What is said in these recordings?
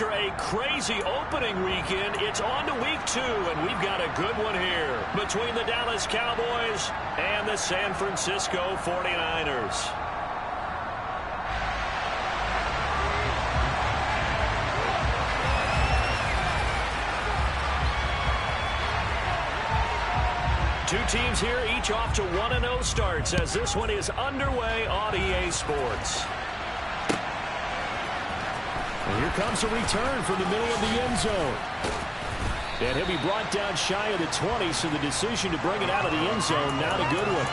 after a crazy opening weekend, it's on to week 2, and we've got a good one here between the Dallas Cowboys and the San Francisco 49ers. Two teams here, each off to 1-0 starts as this one is underway on EA Sports. And here comes a return from the middle of the end zone. And he'll be brought down shy of the 20, so the decision to bring it out of the end zone, not a good one.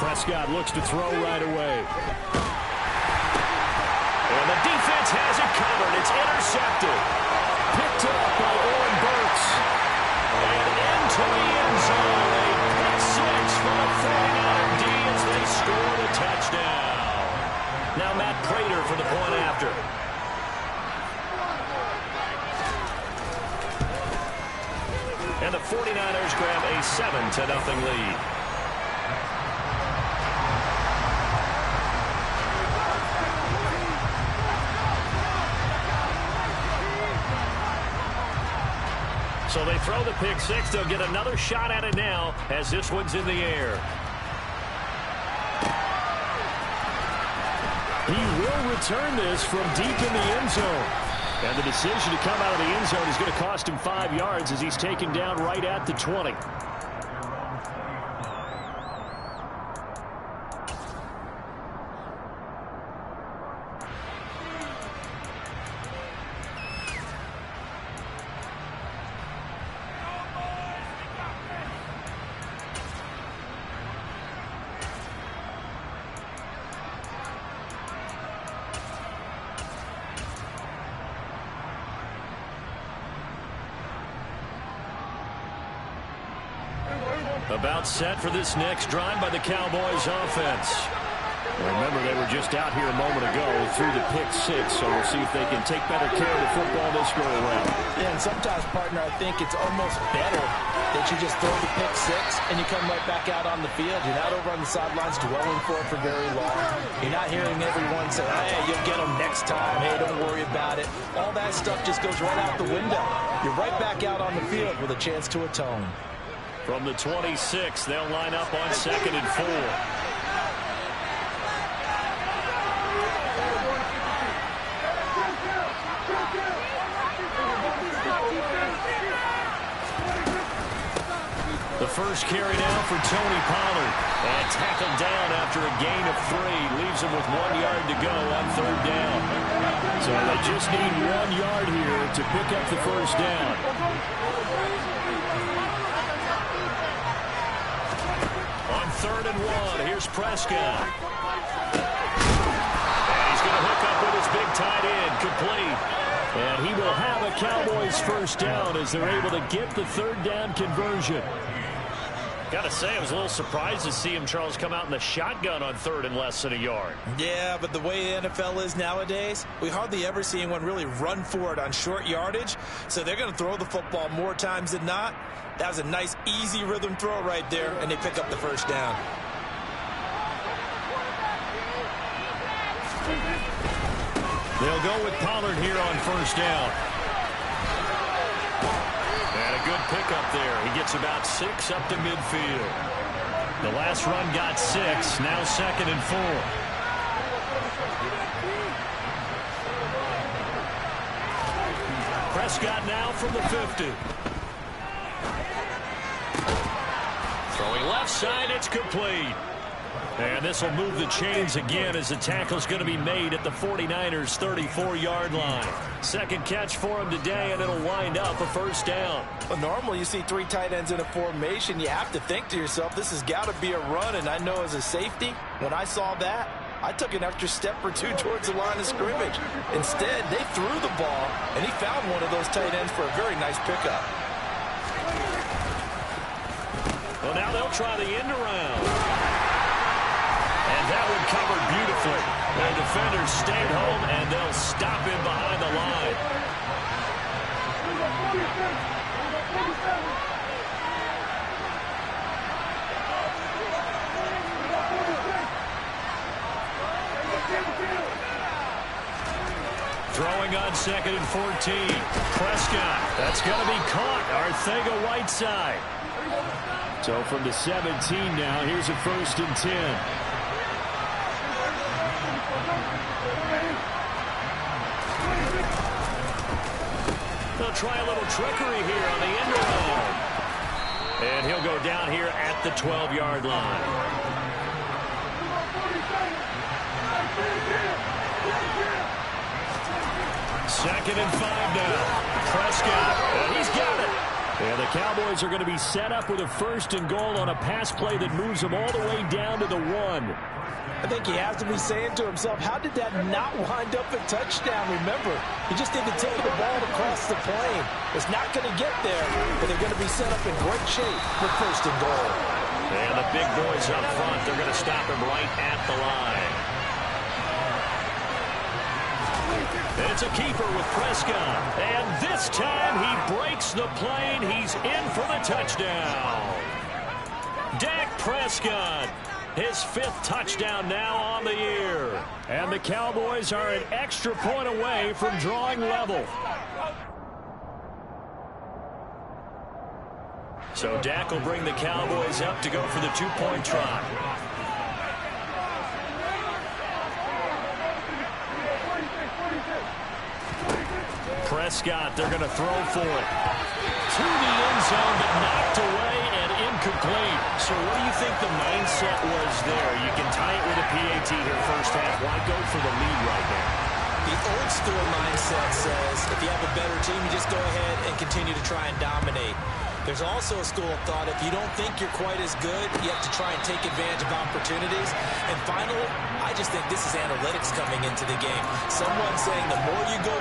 Prescott looks to throw right away. And the defense has it covered. It's intercepted. Picked up by Oren Burks. And into the end zone. A pick six for the 49er D as they score the touchdown. Now Matt Prater for the point after. And the 49ers grab a 7-0 lead. So they throw the pick six. They'll get another shot at it now as this one's in the air. He will return this from deep in the end zone. And the decision to come out of the end zone is going to cost him 5 yards as he's taken down right at the 20. About set for this next drive by the Cowboys offense. Remember, they were just out here a moment ago through the pick six, so we'll see if they can take better care of the football this go around. Yeah, and sometimes, partner, I think it's almost better that you just throw the pick six and you come right back out on the field. You're not over on the sidelines dwelling for it for very long. You're not hearing everyone say, hey, you'll get them next time. Hey, don't worry about it. All that stuff just goes right out the window. You're right back out on the field with a chance to atone. From the 26, they'll line up on 2nd and 4. The first carry now for Tony Pollard. And tackled down after a gain of 3. Leaves him with 1 yard to go on 3rd down. So they just need 1 yard here to pick up the first down. On 3rd and 1, here's Prescott. And he's going to hook up with his big tight end, complete. And he will have a Cowboys first down as they're able to get the 3rd down conversion. Got to say, I was a little surprised to see him, Charles, come out in the shotgun on 3rd and less than a yard. Yeah, but the way the NFL is nowadays, we hardly ever see anyone really run for it on short yardage. So they're going to throw the football more times than not. That was a nice, easy rhythm throw right there, and they pick up the first down. They'll go with Pollard here on 1st down. And a good pickup there. He gets about 6 up to midfield. The last run got 6. Now 2nd and 4. Prescott now from the 50. Throwing left side, it's complete. And this will move the chains again as the tackle's going to be made at the 49ers' 34-yard line. Second catch for him today, and it'll wind up a first down. Well, normally you see 3 tight ends in a formation. You have to think to yourself, this has got to be a run. And I know as a safety, when I saw that, I took an extra step or 2 towards the line of scrimmage. Instead, they threw the ball, and he found one of those tight ends for a very nice pickup. Well, now they'll try the end around. And that one covered beautifully. Their defenders stayed home, and they'll stop him behind the line. Throwing on 2nd and 14. Prescott. That's going to be caught. Arcega-Whiteside. So from the 17 now, here's a 1st and 10. They'll try a little trickery here on the end around. And he'll go down here at the 12-yard line. Second and 5 now. Prescott, and he's got it. And the Cowboys are going to be set up with a 1st and goal on a pass play that moves them all the way down to the 1. I think he has to be saying to himself, how did that not wind up a touchdown? Remember, he just didn't take the ball across the plane. It's not going to get there, but they're going to be set up in great shape with 1st and goal. And the big boys up front, they're going to stop him right at the line. It's a keeper with Prescott. And this time he breaks the plane. He's in for the touchdown. Dak Prescott, his 5th touchdown now on the year. And the Cowboys are an extra point away from drawing level. So Dak will bring the Cowboys up to go for the 2-point try. Prescott, they're going to throw for it. To the end zone, but knocked away and incomplete. So what do you think the mindset was there? You can tie it with a PAT here first half. Why go for the lead right now? The old school mindset says if you have a better team, you just go ahead and continue to try and dominate. There's also a school of thought, if you don't think you're quite as good, you have to try and take advantage of opportunities. And finally, I just think this is analytics coming into the game. Someone saying the more you go...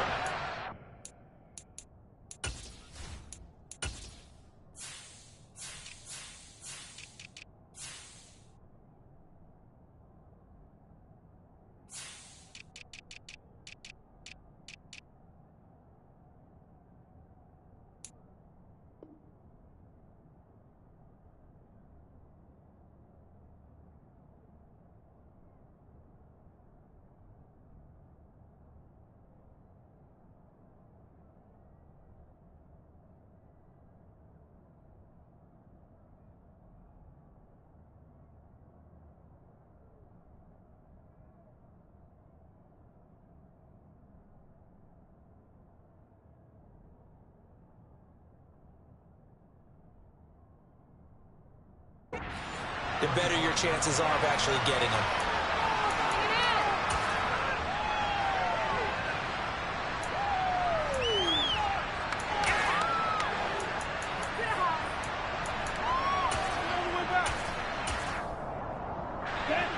the better your chances are of actually getting them.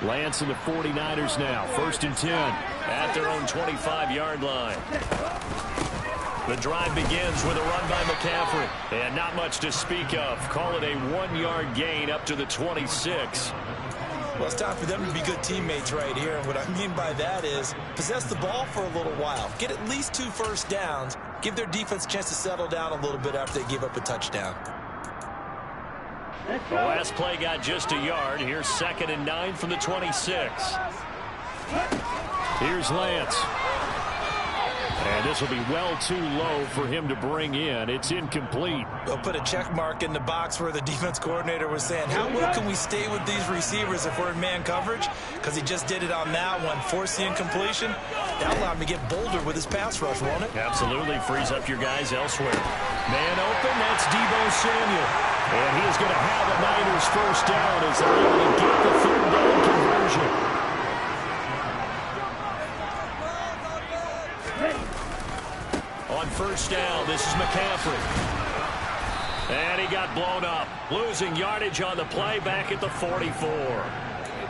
Lance and the 49ers now. 1st and 10. At their own 25-yard line. The drive begins with a run by McCaffrey. And not much to speak of. Call it a 1-yard gain up to the 26. Well, it's time for them to be good teammates right here. And what I mean by that is possess the ball for a little while. Get at least 2 first downs. Give their defense a chance to settle down a little bit after they give up a touchdown. The last play got just a yard. Here's 2nd and 9 from the 26. Here's Lance. And this will be well too low for him to bring in. It's incomplete. They'll put a check mark in the box where the defense coordinator was saying, how well can we stay with these receivers if we're in man coverage? Because he just did it on that one. Force the incompletion. That allowed him to get bolder with his pass rush, won't it? Absolutely. Frees up your guys elsewhere. Man open. That's Deebo Samuel. And he is going to have a Niners first down as they're able to get the 3rd down conversion. On 1st down, this is McCaffrey. And he got blown up. Losing yardage on the play back at the 44.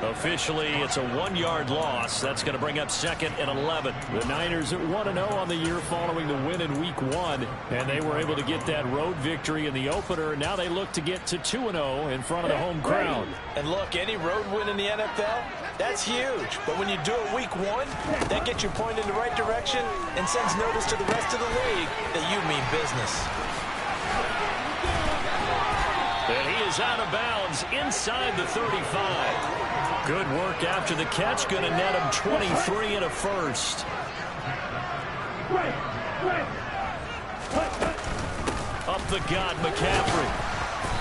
Officially, it's a 1-yard loss. That's going to bring up 2nd and 11. The Niners at 1-0 on the year following the win in Week 1. And they were able to get that road victory in the opener. Now they look to get to 2-0 in front of the home crowd. And look, any road win in the NFL, that's huge. But when you do it Week 1, that gets you pointed in the right direction and sends notice to the rest of the league that you mean business. And he is out of bounds inside the 35. Good work after the catch. Going to net him 23 and a first. Up the gut, McCaffrey.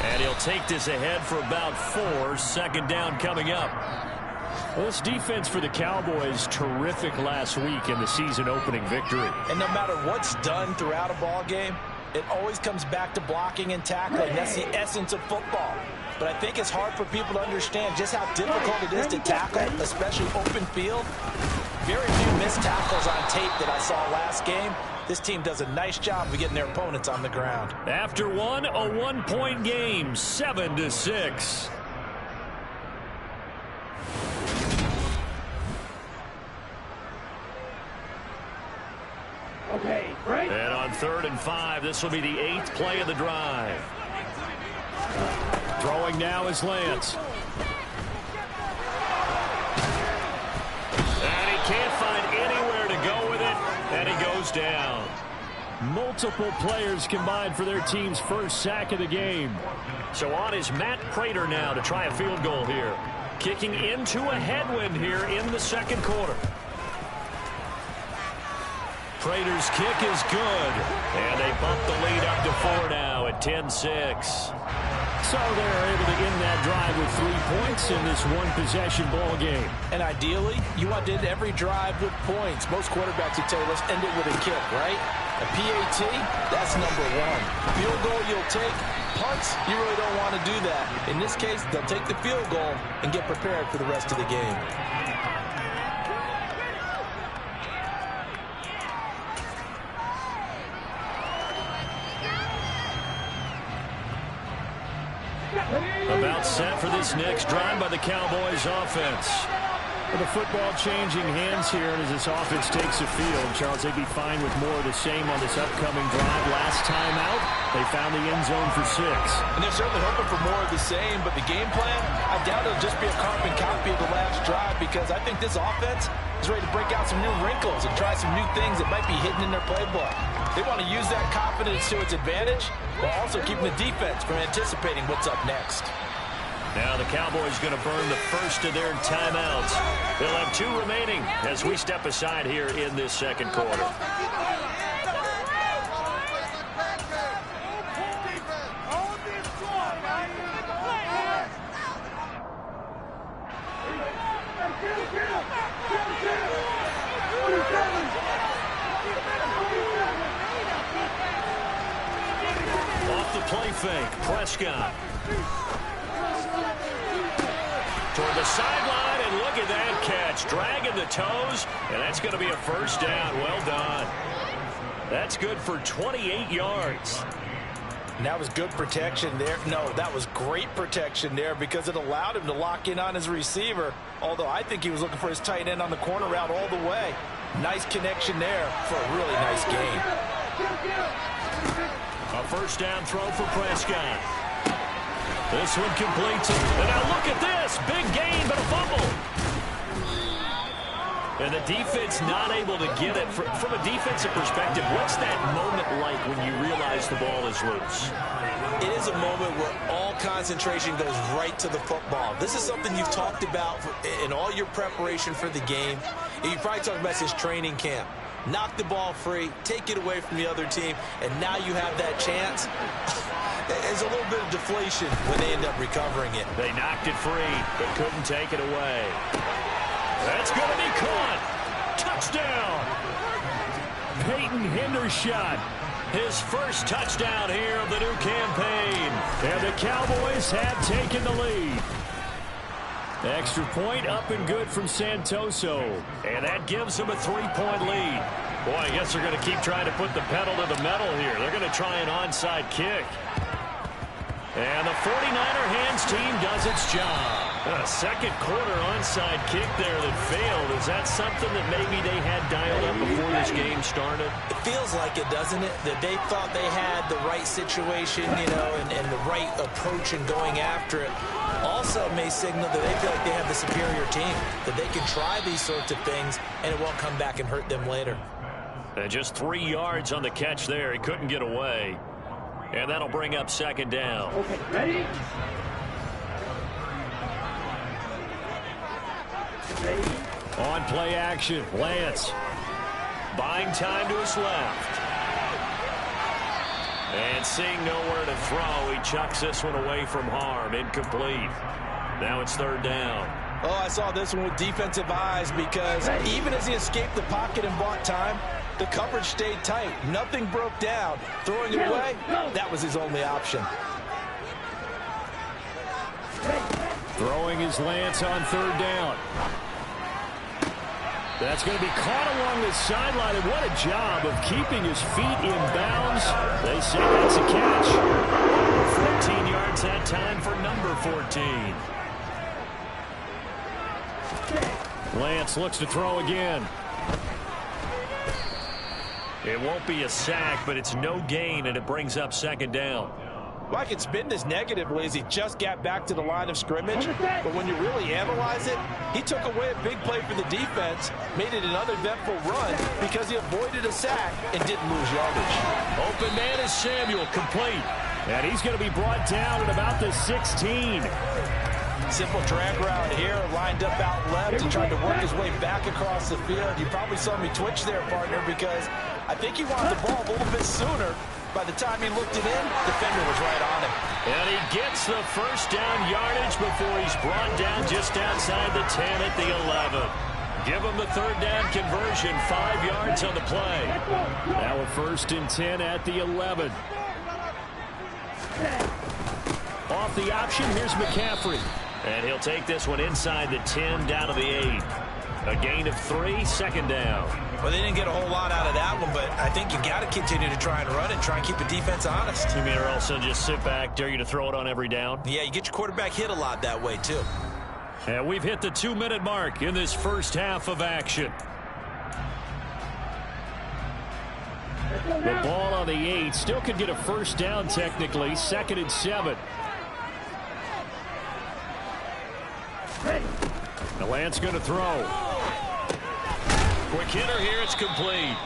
And he'll take this ahead for about 4. 2nd down coming up. Well, this defense for the Cowboys, terrific last week in the season-opening victory. And no matter what's done throughout a ball game, it always comes back to blocking and tackling. That's the essence of football. But I think it's hard for people to understand just how difficult it is to tackle, especially open field. Very few missed tackles on tape that I saw last game. This team does a nice job of getting their opponents on the ground. After one, a 1-point game, 7-6. Okay, right. And on 3rd and 5, this will be the 8th play of the drive. Throwing now is Lance. And he can't find anywhere to go with it, and he goes down. Multiple players combined for their team's first sack of the game. So on is Matt Prater now to try a field goal here. Kicking into a headwind here in the 2nd quarter. Prater's kick is good. And they bump the lead up to 4 now at 10-6. So they're able to end that drive with 3 points in this one-possession ball game. And ideally, you want to end every drive with points. Most quarterbacks would tell you, let's end it with a kick, right? A PAT, that's number 1. Field goal you'll take. Punts, you really don't want to do that. In this case, they'll take the field goal and get prepared for the rest of the game. About set for this next drive by the Cowboys offense. With the football changing hands here, and as this offense takes the field, Charles, they'd be fine with more of the same on this upcoming drive. Last time out, they found the end zone for 6. And they're certainly hoping for more of the same, but the game plan, I doubt it'll just be a carbon copy of the last drive, because I think this offense is ready to break out some new wrinkles and try some new things that might be hidden in their playbook. They want to use that confidence to its advantage, while also keeping the defense from anticipating what's up next. Now the Cowboys going to burn the first of their timeouts. They'll have 2 remaining as we step aside here in this 2nd quarter. Off the play fake, Prescott. Toward the sideline, and look at that catch. Dragging the toes, and that's going to be a first down. Well done. That's good for 28 yards. And that was good protection there. No, that was great protection there because it allowed him to lock in on his receiver, although I think he was looking for his tight end on the corner route all the way. Nice connection there for a really nice game. A first down throw for Prescott. This one completes it. And now look at this. Big gain, but a fumble. And the defense not able to get it. From a defensive perspective, what's that moment like when you realize the ball is loose? It is a moment where all concentration goes right to the football. This is something you've talked about in all your preparation for the game. You probably talked about since training camp. Knock the ball free, take it away from the other team, and now you have that chance. There's a little bit of deflation when they end up recovering it. They knocked it free, but couldn't take it away. That's going to be caught. Touchdown. Peyton Hendershot. His first touchdown here of the new campaign. And the Cowboys have taken the lead. Extra point up and good from Santoso. And that gives them a 3-point lead. Boy, I guess they're going to keep trying to put the pedal to the metal here. They're going to try an onside kick. And the 49er hands defense team does its job. A second quarter onside kick there that failed. Is that something that maybe they had dialed up before this game started? It feels like it, doesn't it? That they thought they had the right situation, you know, and the right approach in going after it. Also may signal that they feel like they have the superior team, that they can try these sorts of things, and it won't come back and hurt them later. And just 3 yards on the catch there. He couldn't get away. And that'll bring up second down. Okay, ready? On play action, Lance. Buying time to his left. And seeing nowhere to throw, he chucks this one away from harm. Incomplete. Now it's third down. Oh, I saw this one with defensive eyes because even as he escaped the pocket and bought time, the coverage stayed tight. Nothing broke down. Throwing it away, that was his only option. Throwing his Lance on third down. That's going to be caught along the sideline, and what a job of keeping his feet in bounds. They say that's a catch. 14 yards that time for number 14. Lance looks to throw again. It won't be a sack, but it's no gain, and it brings up second down. Well, I can spin this negatively as he just got back to the line of scrimmage. But when you really analyze it, he took away a big play for the defense, made it an uneventful run because he avoided a sack and didn't lose yardage. Open man is Samuel, complete. And he's going to be brought down at about the 16. Simple drag route here, lined up out left. He tried to work his way back across the field. You probably saw me twitch there, partner, because I think he wanted the ball a little bit sooner. By the time he looked it in, the defender was right on him. And he gets the first down yardage before he's brought down just outside the 10 at the 11. Give him the third down conversion, 5 yards on the play. Now a 1st and 10 at the 11. Off the option, here's McCaffrey. And he'll take this one inside the 10 down to the 8. A gain of 3, second down. Well, they didn't get a whole lot out of that one, but I think you got to continue to try and run it, try and keep the defense honest. You mean, or else just sit back, dare you to throw it on every down? Yeah, you get your quarterback hit a lot that way, too. And we've hit the 2-minute mark in this first half of action. The ball on the 8. Still could get a first down technically. 2nd and 7. The Lance going to throw. Quick hitter here, it's complete.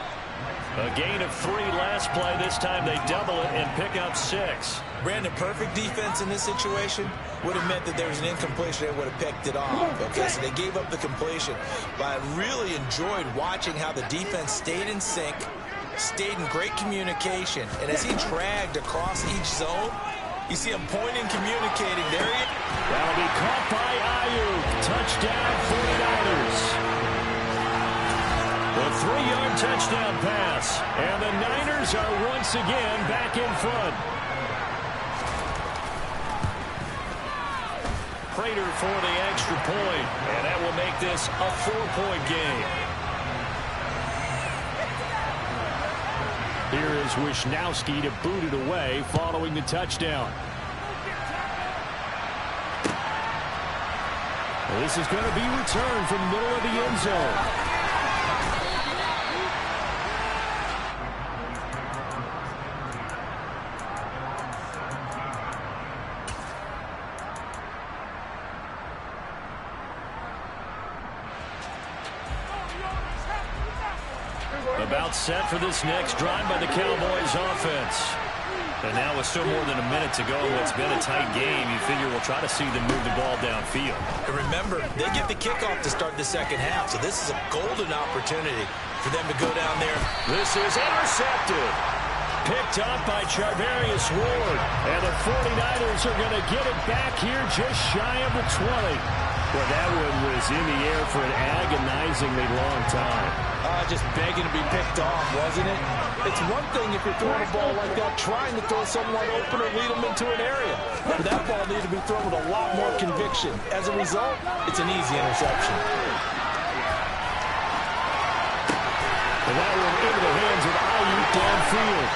A gain of 3 last play. This time they double it and pick up 6. Brandon, perfect defense in this situation would have meant that there was an incompletion and would have picked it off. Okay, so they gave up the completion. But I really enjoyed watching how the defense stayed in sync, stayed in great communication. And as he dragged across each zone, you see him pointing, communicating. There he is. That'll be caught by Ayuk. Touchdown, 49ers. The 3-yard touchdown pass. And the Niners are once again back in front. Prater for the extra point. And that will make this a 4-point game. Here is Wisnowski to boot it away following the touchdown. This is going to be returned from the middle of the end zone. About set for this next drive by the Cowboys offense. And now with still more than a minute to go, it's been a tight game. You figure we'll try to see them move the ball downfield. And remember, they get the kickoff to start the second half, so this is a golden opportunity for them to go down there. This is intercepted. Picked up by Charvarius Ward. And the 49ers are going to get it back here just shy of the 20. Well, that one was in the air for an agonizingly long time. Just begging to be picked off, wasn't it? It's one thing if you're throwing a ball like that, trying to throw someone open or lead them into an area. But that ball needed to be thrown with a lot more conviction. As a result, it's an easy interception. And that one into the hands of Ayuk downfield.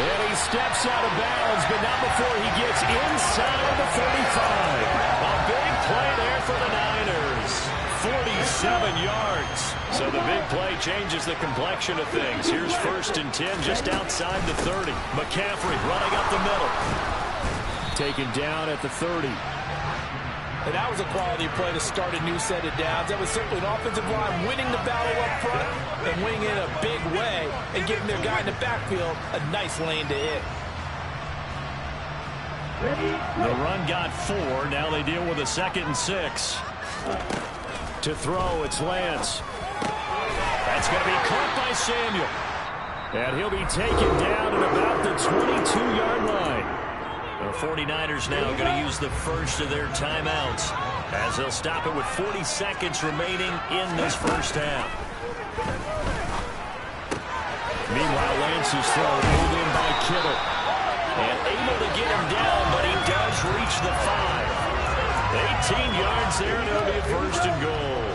And he steps out of bounds, but not before he gets inside of the 33. big play changes the complexion of things. Here's 1st and 10 just outside the 30. McCaffrey running up the middle. Taken down at the 30. And that was a quality play to start a new set of downs. That was simply an offensive line winning the battle up front and winning it in a big way and giving their guy in the backfield a nice lane to hit. The run got 4. Now they deal with a 2nd and 6. To throw, it's Lance. That's going to be caught by Samuel. And he'll be taken down at about the 22-yard line. The 49ers now going to use the first of their timeouts as they'll stop it with 40 seconds remaining in this first half. Meanwhile, Lance's throw pulled in by Kittle. And able to get him down, but he does reach the 5. 18 yards there, and it'll be a 1st and goal.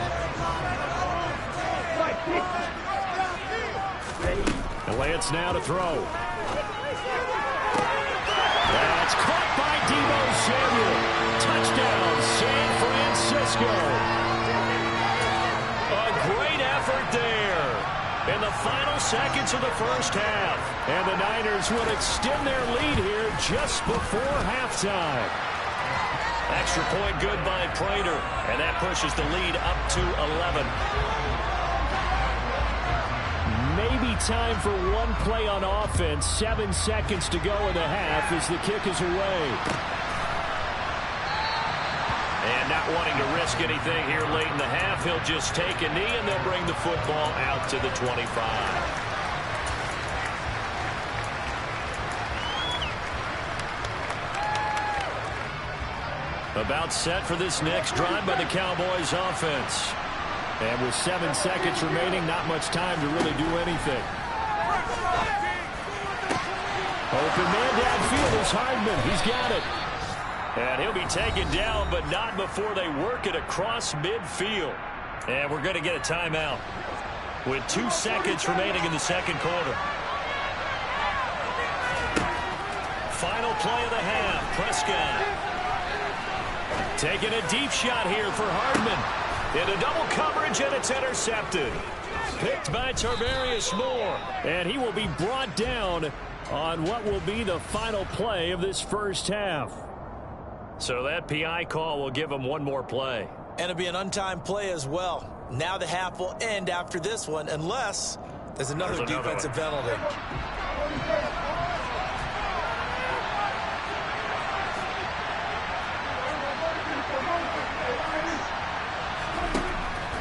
And Lance now to throw. That's caught by Deebo Samuel. Touchdown, San Francisco. A great effort there in the final seconds of the first half. And the Niners will extend their lead here just before halftime. Extra point good by Prater, and that pushes the lead up to 11. Maybe time for one play on offense. 7 seconds to go in the half as the kick is away. And not wanting to risk anything here late in the half, he'll just take a knee, and they'll bring the football out to the 25. About set for this next drive by the Cowboys offense. And with 7 seconds remaining, not much time to really do anything. Open man downfield is Hardman. He's got it. And he'll be taken down, but not before they work it across midfield. And we're going to get a timeout with 2 seconds remaining in the second quarter. Final play of the half. Prescott taking a deep shot here for Hardman. Into double coverage, and it's intercepted. Picked by Tarvarius Moore. And he will be brought down on what will be the final play of this first half. So that PI call will give him one more play. And it'll be an untimed play as well. Now the half will end after this one, unless there's another defensive penalty.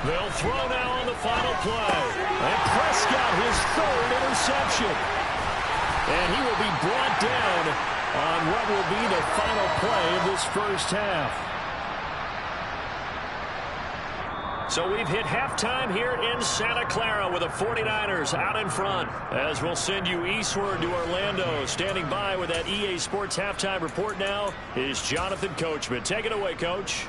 They'll throw now on the final play. And Prescott, his 3rd interception. And he will be brought down on what will be the final play of this first half. So we've hit halftime here in Santa Clara with the 49ers out in front. As we'll send you eastward to Orlando. Standing by with that EA Sports halftime report now is Jonathan Coachman. Take it away, Coach.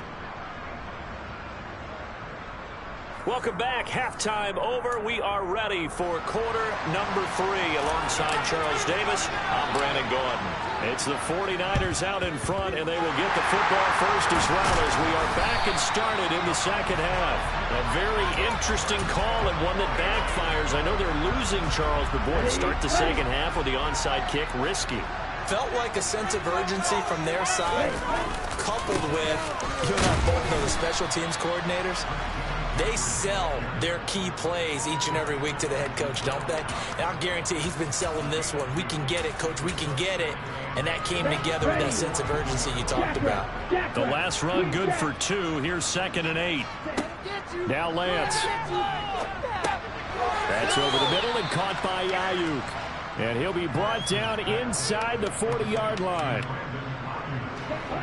Welcome back. Halftime over. We are ready for quarter number 3 alongside Charles Davis. I'm Brandon Gordon. It's the 49ers out in front, and they will get the football first as well as we are back and started in the second half. A very interesting call and one that backfires. I know they're losing, Charles, but boy, to start the second half with the onside kick, risky. Felt like a sense of urgency from their side, coupled with, you and I both know the special teams coordinators. They sell their key plays each and every week to the head coach, don't they? And I'll guarantee he's been selling this one. We can get it, Coach. We can get it. And that came together with that sense of urgency you talked about. The last run good for 2. Here's 2nd and 8. Now Lance. That's over the middle and caught by Ayuk. And he'll be brought down inside the 40-yard line.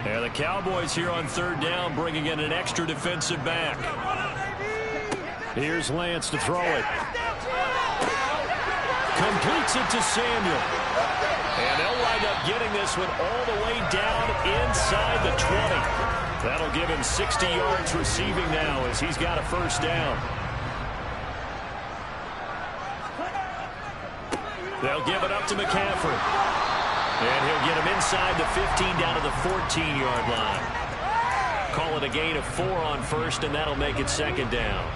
And the Cowboys here on 3rd down bringing in an extra defensive back. Here's Lance to throw it. Completes it to Samuel. And they'll wind up getting this one all the way down inside the 20. That'll give him 60 yards receiving now as he's got a first down. They'll give it up to McCaffrey. And he'll get him inside the 15 down to the 14-yard line. Call it a gain of 4 on first, and that'll make it 2nd down.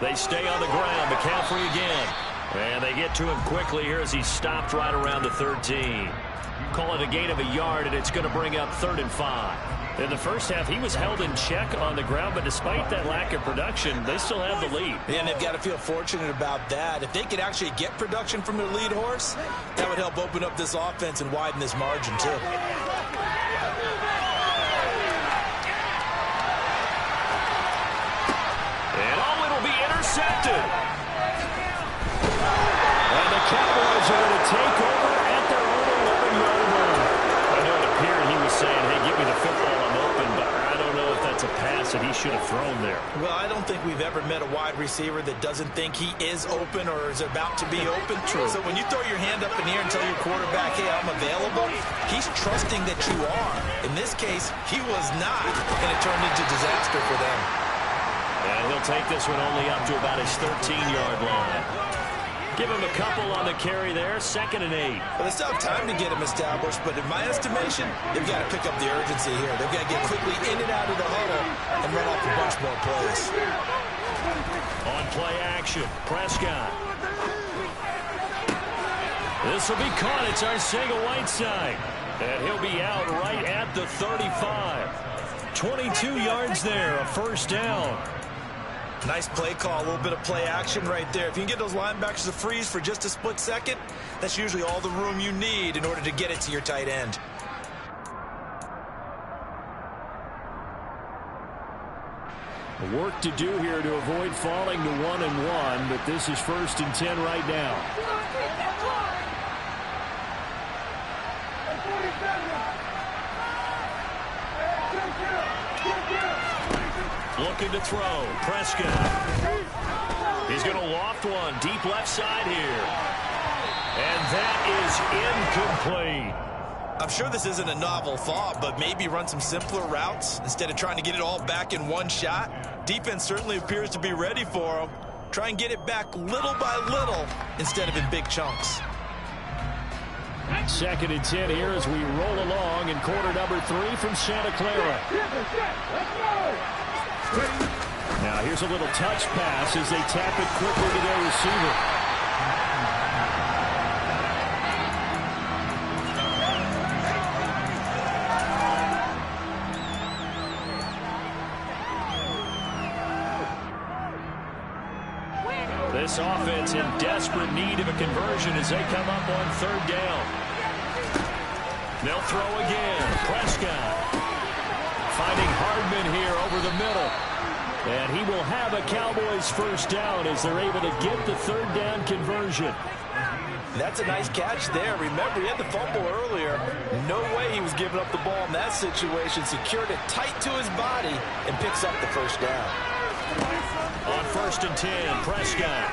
They stay on the ground. McCaffrey again. And they get to him quickly here as he stopped right around the 13. Call it a gain of a yard, and it's going to bring up 3rd and 5. In the first half, he was held in check on the ground, but despite that lack of production, they still have the lead. And they've got to feel fortunate about that. If they could actually get production from their lead horse, that would help open up this offense and widen this margin, too. And it'll be intercepted. And the Cowboys are going to take over at their own 11-yard line. I know it appeared he was saying, hey, give me the football, I'm open, but I don't know if that's a pass that he should have thrown there. Well, I don't think we've ever met a wide receiver that doesn't think he is open or is about to be open. True. So when you throw your hand up in the air and tell your quarterback, hey, I'm available, he's trusting that you are. In this case, he was not, and it turned into disaster for them. And he'll take this one only up to about his 13-yard line. Give him a couple on the carry there, 2nd and 8. Well, they still have time to get him established, but in my estimation, they've got to pick up the urgency here. They've got to get quickly in and out of the huddle and run off a bunch more plays. On play action, Prescott. This will be caught. It's Arcega-Whiteside. And he'll be out right at the 35. 22 yards there, a 1st down. Nice play call, a little bit of play action right there. If you can get those linebackers to freeze for just a split second, that's usually all the room you need in order to get it to your tight end. Work to do here to avoid falling to 1-1, but this is 1st and 10 right now. Looking to throw. Prescott. He's going to loft one. Deep left side here. And that is incomplete. I'm sure this isn't a novel thought, but maybe run some simpler routes instead of trying to get it all back in one shot. Defense certainly appears to be ready for him. Try and get it back little by little instead of in big chunks. 2nd and 10 here as we roll along in quarter number 3 from Santa Clara. Now here's a little touch pass as they tap it quickly to their receiver. This offense in desperate need of a conversion as they come up on 3rd down. They'll throw again. Prescott finding Hardman here over the middle. And he will have a Cowboys 1st down as they're able to get the 3rd down conversion. That's a nice catch there. Remember, he had the fumble earlier. No way he was giving up the ball in that situation. Secured it tight to his body and picks up the 1st down. On 1st and 10, Prescott.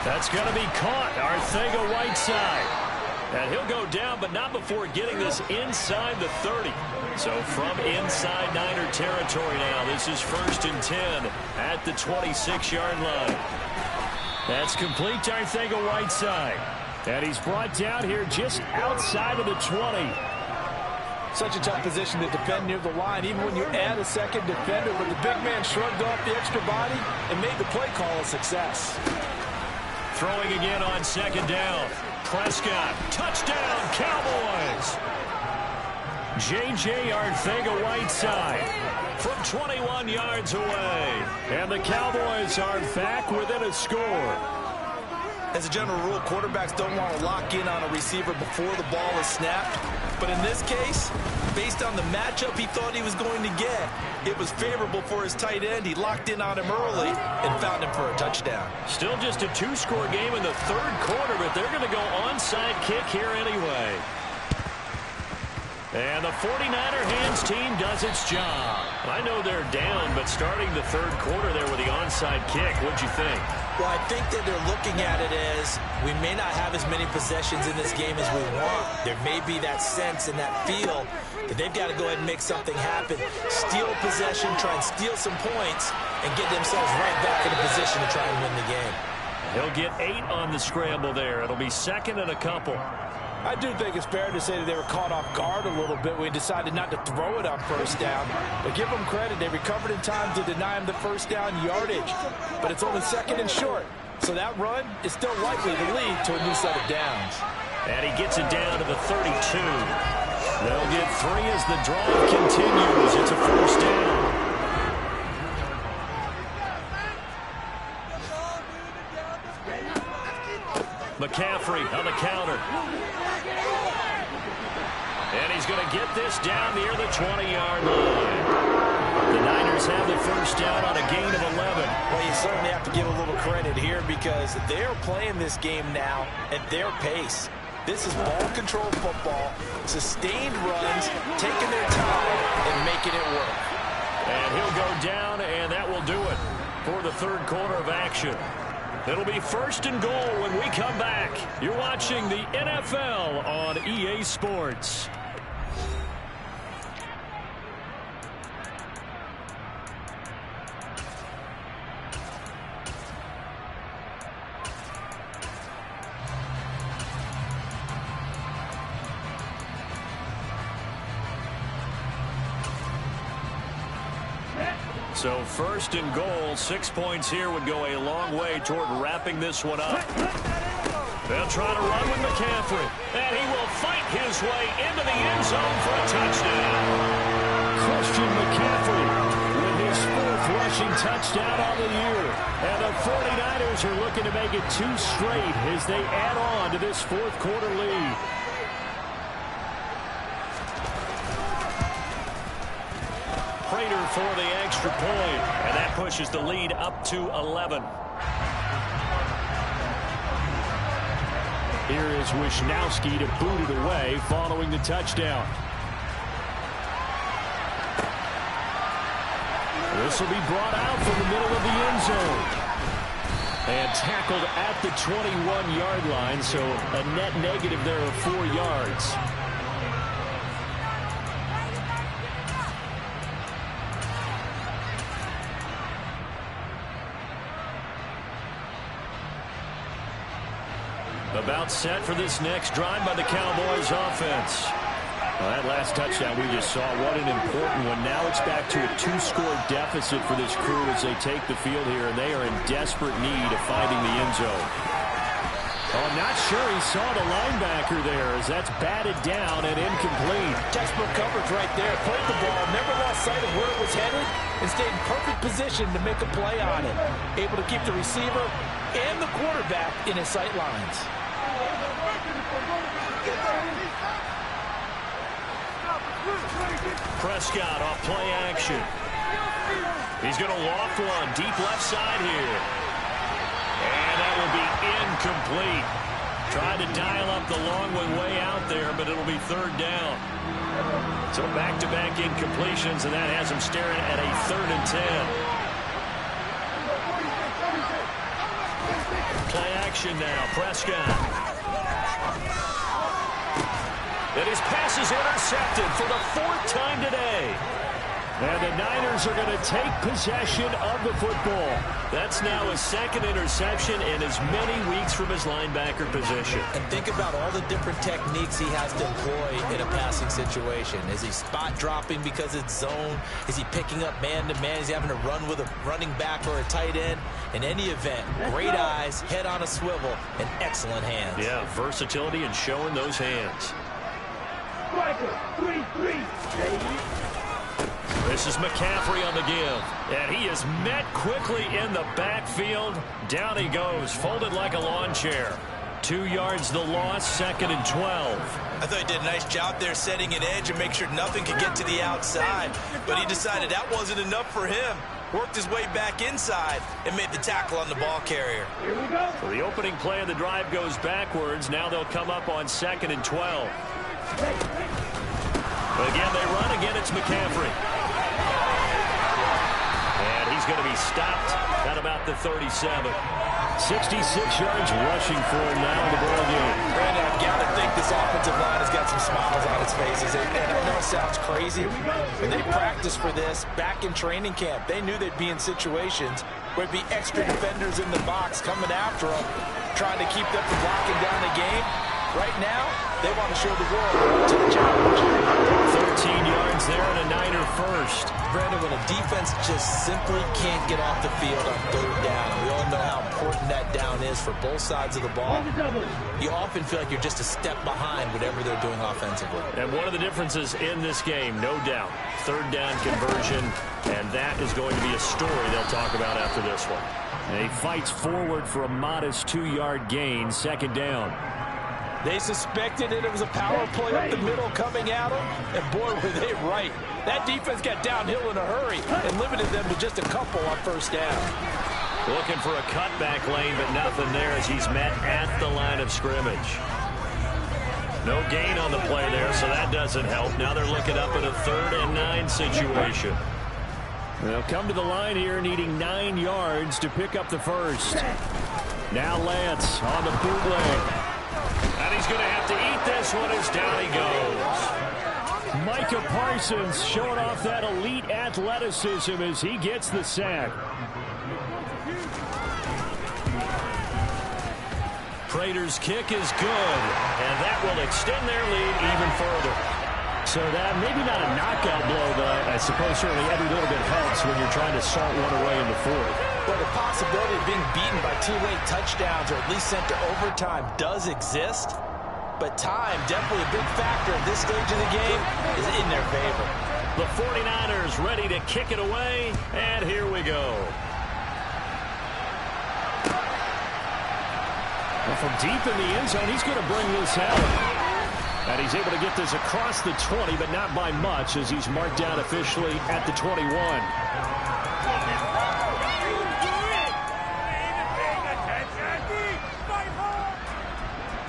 That's going to be caught. Arcega-Whiteside. And he'll go down, but not before getting this inside the 30. So from inside Niner territory now, this is 1st and 10 at the 26-yard line. That's complete to Arcega-Whiteside. And he's brought down here just outside of the 20. Such a tough position to defend near the line, even when you add a second defender, but the big man shrugged off the extra body and made the play call a success. Throwing again on 2nd down. Prescott, touchdown, Cowboys! J.J. Arcega-Whiteside from 21 yards away. And the Cowboys are back within a score. As a general rule, quarterbacks don't want to lock in on a receiver before the ball is snapped. But in this case, based on the matchup he thought he was going to get, it was favorable for his tight end. He locked in on him early and found him for a touchdown. Still just a 2-score game in the 3rd quarter, but they're going to go onside kick here anyway. And the 49er hands team does its job. I know they're down, but starting the 3rd quarter there with the onside kick, what'd you think? Well, I think that they're looking at it as we may not have as many possessions in this game as we want. There may be that sense and that feel that they've got to go ahead and make something happen. Steal possession, try and steal some points, and get themselves right back in a position to try and win the game. He'll get 8 on the scramble there. It'll be 2nd and a couple. I do think it's fair to say that they were caught off guard a little bit when we decided not to throw it on first down. But give them credit. They recovered in time to deny him the first down yardage. But it's only second and short. So that run is still likely to lead to a new set of downs. And he gets it down to the 32. They'll get 3 as the drive continues. It's a first down. McCaffrey on the counter. And he's going to get this down near the 20-yard line. The Niners have the first down on a gain of 11. Well, you certainly have to give a little credit here because they're playing this game now at their pace. This is ball control football, sustained runs, taking their time and making it work. And he'll go down, and that will do it for the third quarter of action. It'll be first and goal when we come back. You're watching the NFL on EA Sports. So first and goal, 6 points here would go a long way toward wrapping this one up. They'll try to run with McCaffrey, and he will fight his way into the end zone for a touchdown. Christian McCaffrey with his 4th rushing touchdown on the year. And the 49ers are looking to make it 2 straight as they add on to this fourth quarter lead. Prater for the extra point, and that pushes the lead up to 11. Here is Wisnowski to boot it away following the touchdown. This will be brought out from the middle of the end zone. And tackled at the 21-yard line, so a net negative there of 4 yards. About set for this next drive by the Cowboys offense. Well, that last touchdown we just saw, what an important one. Now it's back to a 2-score deficit for this crew as they take the field here, and they are in desperate need of finding the end zone. Oh, I'm not sure he saw the linebacker there as that's batted down and incomplete. Textbook coverage right there. Played the ball, never lost sight of where it was headed, and stayed in perfect position to make a play on it. Able to keep the receiver and the quarterback in his sight lines. Prescott off play action. He's going to loft one deep left side here. And that will be incomplete. Tried to dial up the long one way out there, but it'll be third down. So back-to-back incompletions, and that has him staring at a 3rd and 10. Play action now, Prescott. And his pass is intercepted for the 4th time today. And the Niners are going to take possession of the football. That's now his 2nd interception in as many weeks from his linebacker position. And think about all the different techniques he has to employ in a passing situation. Is he spot dropping because it's zone? Is he picking up man-to-man? Is he having to run with a running back or a tight end? In any event, great eyes, head on a swivel, and excellent hands. Yeah, versatility and showing those hands. This is McCaffrey on the give, and he is met quickly in the backfield. Down he goes, folded like a lawn chair. 2 yards the loss, 2nd and 12. I thought he did a nice job there setting an edge and make sure nothing could get to the outside, but he decided that wasn't enough for him. Worked his way back inside and made the tackle on the ball carrier. So the opening play of the drive goes backwards. Now they'll come up on 2nd and 12. Again, they run. Again, it's McCaffrey. And he's going to be stopped at about the 37. 66 yards rushing for him now in the ball game. Brandon, I've got to think this offensive line has got some smiles on its faces. And I know it sounds crazy, but they practiced for this back in training camp. They knew they'd be in situations where there'd be extra defenders in the box coming after them, trying to keep them from locking down the game. Right now, they want to show the world they're up to the challenge. 13 yards there and a Niner first. Brandon, when a defense just simply can't get off the field on third down, we all know how important that down is for both sides of the ball. You often feel like you're just a step behind whatever they're doing offensively. And one of the differences in this game, no doubt, third down conversion, and that is going to be a story they'll talk about after this one. And he fights forward for a modest 2-yard gain, second down. They suspected it was a power play up the middle coming at them, and boy, were they right. That defense got downhill in a hurry and limited them to just a couple on first down. Looking for a cutback lane, but nothing there as he's met at the line of scrimmage. No gain on the play there, so that doesn't help. Now they're looking up at a 3rd and 9 situation. They'll come to the line here needing 9 yards to pick up the first. Now Lance on the bootleg. And he's going to have to eat this one as down he goes. Micah Parsons showing off that elite athleticism as he gets the sack. Prater's kick is good, and that will extend their lead even further. So that maybe not a knockout blow, but I suppose certainly every little bit helps when you're trying to salt one away in the fourth. Well, the possibility of being beaten by 2 late touchdowns or at least sent to overtime does exist, but time, definitely a big factor at this stage of the game, is in their favor. The 49ers ready to kick it away, and here we go. Well, from deep in the end zone, he's going to bring this out. And he's able to get this across the 20, but not by much as he's marked down officially at the 21.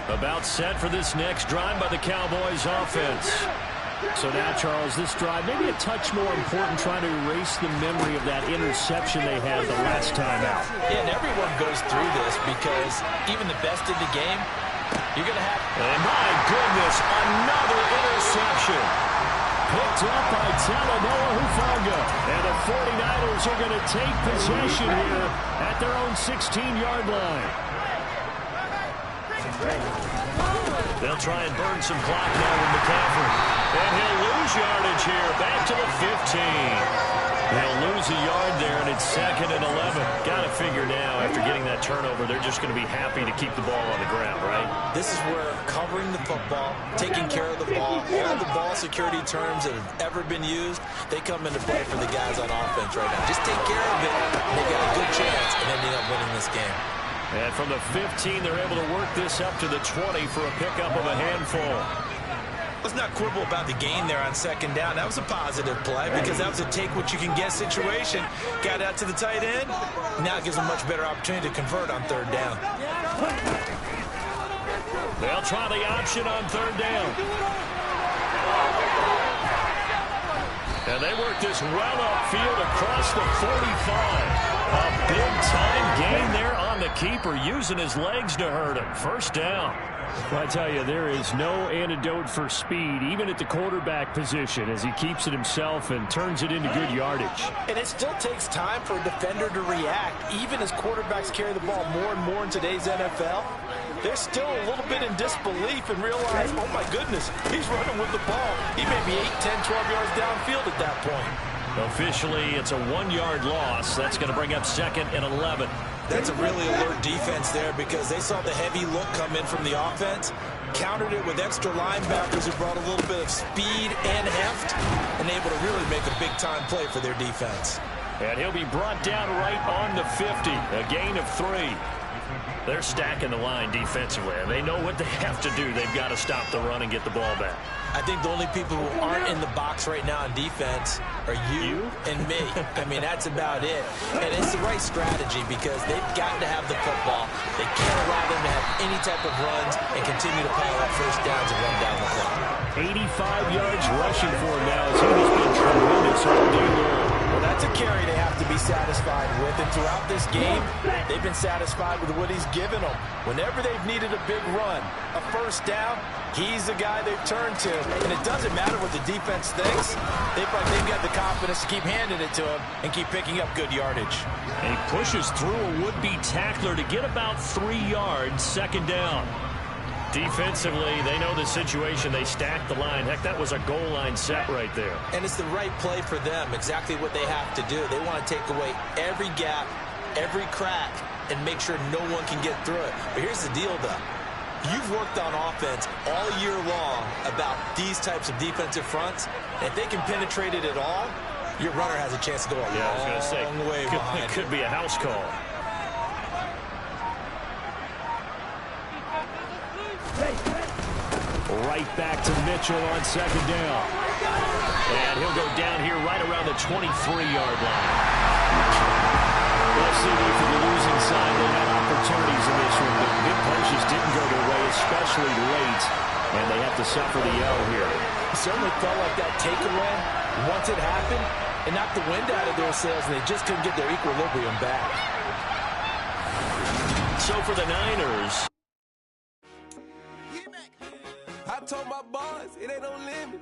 About set for this next drive by the Cowboys offense. So now, Charles, this drive maybe a touch more important, trying to erase the memory of that interception they had the last time out. Yeah, and everyone goes through this because even the best in the game, you're going to have... And my goodness, another interception. Picked up by Talanoa Hufanga. And the 49ers are going to take possession here at their own 16-yard line. They'll try and burn some clock now with McCaffrey. And he'll lose yardage here. Back to the 15. They'll lose a yard there, and it's 2nd and 11. Got to figure now, after getting that turnover, they're just going to be happy to keep the ball on the ground, right? This is where covering the football, taking care of the ball, all the ball security terms that have ever been used, they come into play for the guys on offense right now. Just take care of it, and they got a good chance of ending up winning this game. And from the 15, they're able to work this up to the 20 for a pickup of a handful. Let's not quibble about the gain there on 2nd down. That was a positive play because that was a take-what-you-can-get situation. Got out to the tight end. Now it gives them a much better opportunity to convert on 3rd down. They'll try the option on 3rd down. And they work this well upfield across the 45. A big-time gain there on the keeper, using his legs to hurt him. First down. Well, I tell you, there is no antidote for speed, even at the quarterback position, as he keeps it himself and turns it into good yardage. And it still takes time for a defender to react, even as quarterbacks carry the ball more and more in today's NFL. They're still a little bit in disbelief and realize, oh my goodness, he's running with the ball. He may be 8, 10, 12 yards downfield at that point. Officially, it's a 1-yard loss. That's going to bring up 2nd and 11. That's a really alert defense there because they saw the heavy look come in from the offense, countered it with extra linebackers who brought a little bit of speed and heft, and able to really make a big-time play for their defense. And he'll be brought down right on the 50, a gain of 3. They're stacking the line defensively, and they know what they have to do. They've got to stop the run and get the ball back. I think the only people who aren't in the box right now on defense are you and me. I mean, that's about it. And it's the right strategy because they've got to have the football. They can't allow them to have any type of runs and continue to pile up first downs and run down the clock. 85 yards rushing for him now as he has been tremendous all day long. Well, that's a carry they have to be satisfied with. And throughout this game, they've been satisfied with what he's given them. Whenever they've needed a big run, a first down, he's the guy they've turned to. And it doesn't matter what the defense thinks. They've got the confidence to keep handing it to him and keep picking up good yardage. And he pushes through a would-be tackler to get about 3 yards, 2nd down. Defensively, they know the situation. They stacked the line. Heck, that was a goal line set right there. And it's the right play for them, exactly what they have to do. They want to take away every gap, every crack, and make sure no one can get through it. But here's the deal, though. You've worked on offense all year long about these types of defensive fronts. And if they can penetrate it at all, your runner has a chance to go a long way behind. It could be a house call. Right back to Mitchell on second down. And he'll go down here right around the 23-yard line. Well, CD, for the losing side, they had opportunities in this one, but big plays just didn't go their way, especially late, and they have to suffer the L here. It certainly felt like that takeaway, once it happened, it knocked the wind out of their sails, and they just couldn't get their equilibrium back. So for the Niners, I told my boys, it ain't no limit.